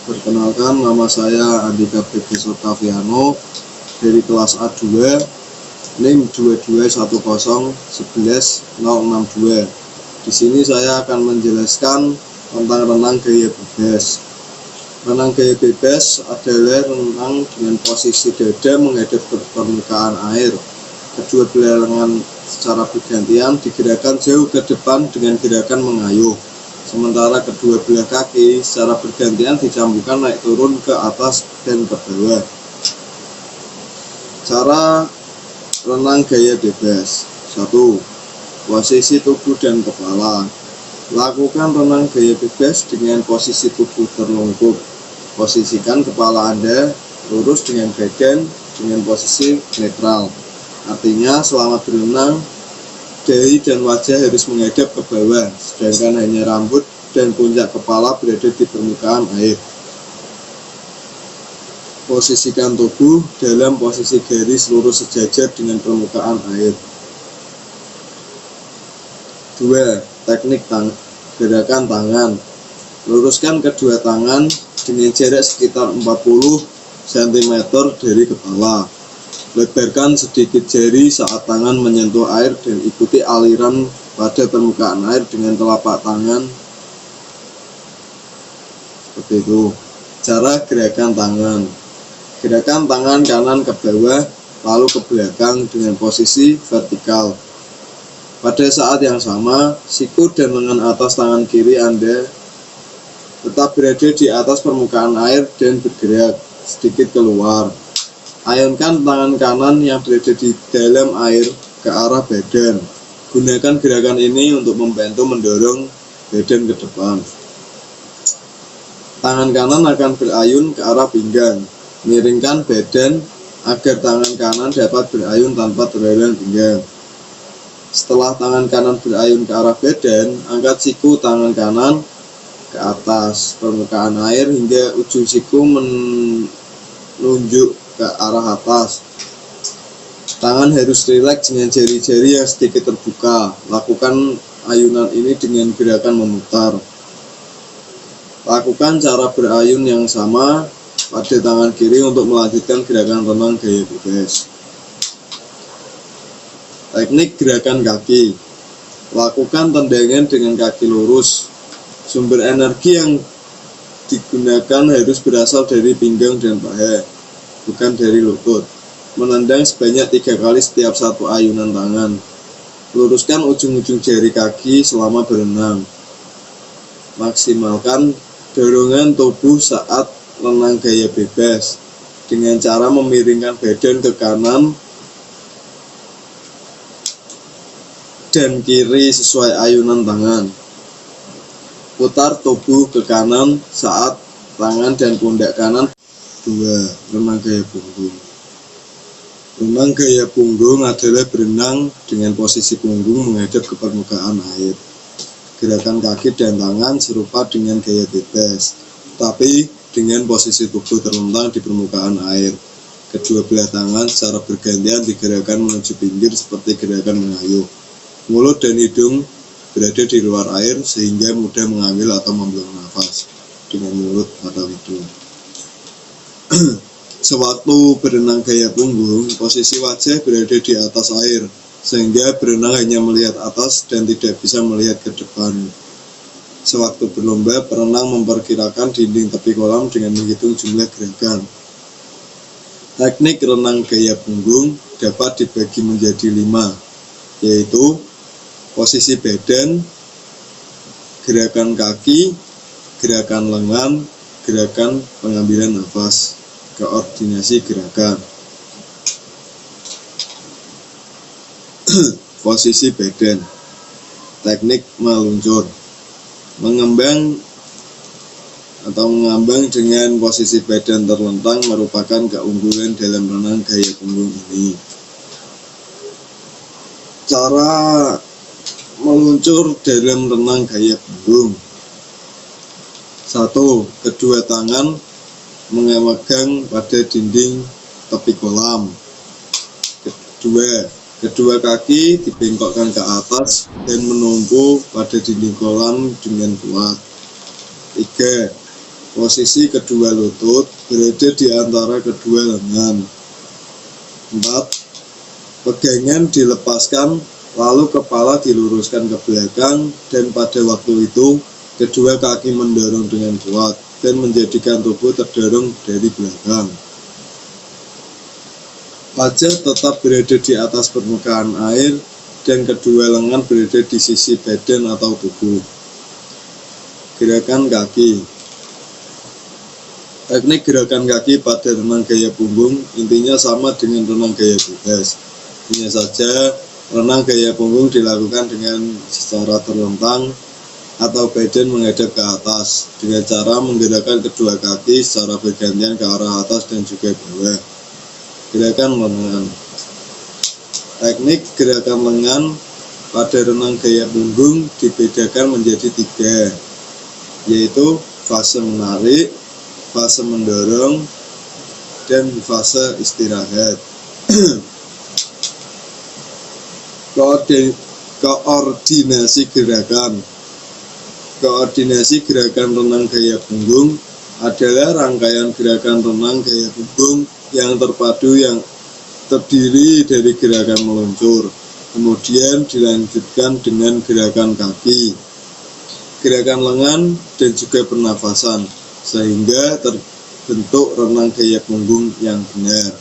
Perkenalkan, nama saya Andika Begiso Taviano dari kelas A2, NIM 2210110062. Di sini saya akan menjelaskan tentang renang gaya bebas. Renang gaya bebas adalah renang dengan posisi dada menghadap ke permukaan air. Kedua belah lengan secara bergantian digerakkan jauh ke depan dengan gerakan mengayuh. Sementara kedua belah kaki secara bergantian dicambukkan naik turun ke atas dan ke bawah. Cara renang gaya bebas. 1. Posisi tubuh dan kepala. Lakukan renang gaya bebas dengan posisi tubuh terlungkup. Posisikan kepala Anda lurus dengan badan dengan posisi netral. Artinya selama berenang, dahi dan wajah harus menghadap ke bawah, sedangkan hanya rambut dan puncak kepala berada di permukaan air. Posisikan tubuh dalam posisi garis lurus sejajar dengan permukaan air. 2. Teknik gerakan tangan. Luruskan kedua tangan dengan jarak sekitar 40 cm dari kepala. Lebarkan sedikit jari saat tangan menyentuh air dan ikuti aliran pada permukaan air dengan telapak tangan. Seperti itu. Cara gerakan tangan. Gerakan tangan kanan ke bawah lalu ke belakang dengan posisi vertikal. Pada saat yang sama, siku dan lengan atas tangan kiri Anda tetap berada di atas permukaan air dan bergerak sedikit keluar. Ayunkan tangan kanan yang berada di dalam air ke arah badan. Gunakan gerakan ini untuk membantu mendorong badan ke depan. Tangan kanan akan berayun ke arah pinggang. Miringkan badan agar tangan kanan dapat berayun tanpa terhalang pinggang. Setelah tangan kanan berayun ke arah badan, angkat siku tangan kanan ke atas permukaan air hingga ujung siku menunjuk ke arah atas. Tangan harus rileks dengan jari-jari yang sedikit terbuka. Lakukan ayunan ini dengan gerakan memutar. Lakukan cara berayun yang sama pada tangan kiri untuk melanjutkan gerakan renang gaya bebas. Teknik gerakan kaki. Lakukan tendangan dengan kaki lurus. Sumber energi yang digunakan harus berasal dari pinggang dan paha, bukan dari lutut. Menendang sebanyak 3 kali setiap satu ayunan tangan. Luruskan ujung-ujung jari kaki selama berenang. Maksimalkan dorongan tubuh saat renang gaya bebas dengan cara memiringkan badan ke kanan dan kiri sesuai ayunan tangan. Putar tubuh ke kanan saat tangan dan pundak kanan. 2. Renang gaya punggung. Renang gaya punggung adalah berenang dengan posisi punggung menghadap ke permukaan air. Gerakan kaki dan tangan serupa dengan gaya bebas, tapi dengan posisi tubuh terlentang di permukaan air. Kedua belah tangan secara bergantian digerakkan menuju pinggir seperti gerakan mengayuh. Mulut dan hidung berada di luar air sehingga mudah mengambil atau membuang nafas dengan mulut atau hidung. Sewaktu berenang gaya punggung, posisi wajah berada di atas air, sehingga berenang hanya melihat atas dan tidak bisa melihat ke depan. Sewaktu berlomba, perenang memperkirakan dinding tepi kolam dengan menghitung jumlah gerakan. Teknik renang gaya punggung dapat dibagi menjadi 5, yaitu posisi badan, gerakan kaki, gerakan lengan, gerakan pengambilan nafas. Koordinasi gerakan. Posisi badan. Teknik meluncur. Mengambang dengan posisi badan terlentang merupakan keunggulan dalam renang gaya punggung ini. Cara meluncur dalam renang gaya punggung. 1. Kedua tangan memegang pada dinding tepi kolam. 2. Kedua kaki dibengkokkan ke atas dan menumpu pada dinding kolam dengan kuat. 3. Posisi kedua lutut berada di antara kedua lengan. 4. Pegangan dilepaskan, lalu kepala diluruskan ke belakang, dan pada waktu itu kedua kaki mendorong dengan kuat dan menjadikan tubuh terdorong dari belakang. Wajah tetap berada di atas permukaan air dan kedua lengan berada di sisi badan atau tubuh. Gerakan kaki. Teknik gerakan kaki pada renang gaya punggung intinya sama dengan renang gaya bebas. Hanya saja renang gaya punggung dilakukan dengan secara terlentang atau badan menghadap ke atas dengan cara menggerakkan kedua kaki secara bergantian ke arah atas dan juga bawah. Gerakan lengan. Teknik gerakan lengan pada renang gaya punggung dibedakan menjadi 3, yaitu fase menarik, fase mendorong, dan fase istirahat. Koordinasi gerakan. Koordinasi gerakan renang gaya punggung adalah rangkaian gerakan renang gaya punggung yang terpadu yang terdiri dari gerakan meluncur, kemudian dilanjutkan dengan gerakan kaki, gerakan lengan, dan juga pernafasan, sehingga terbentuk renang gaya punggung yang benar.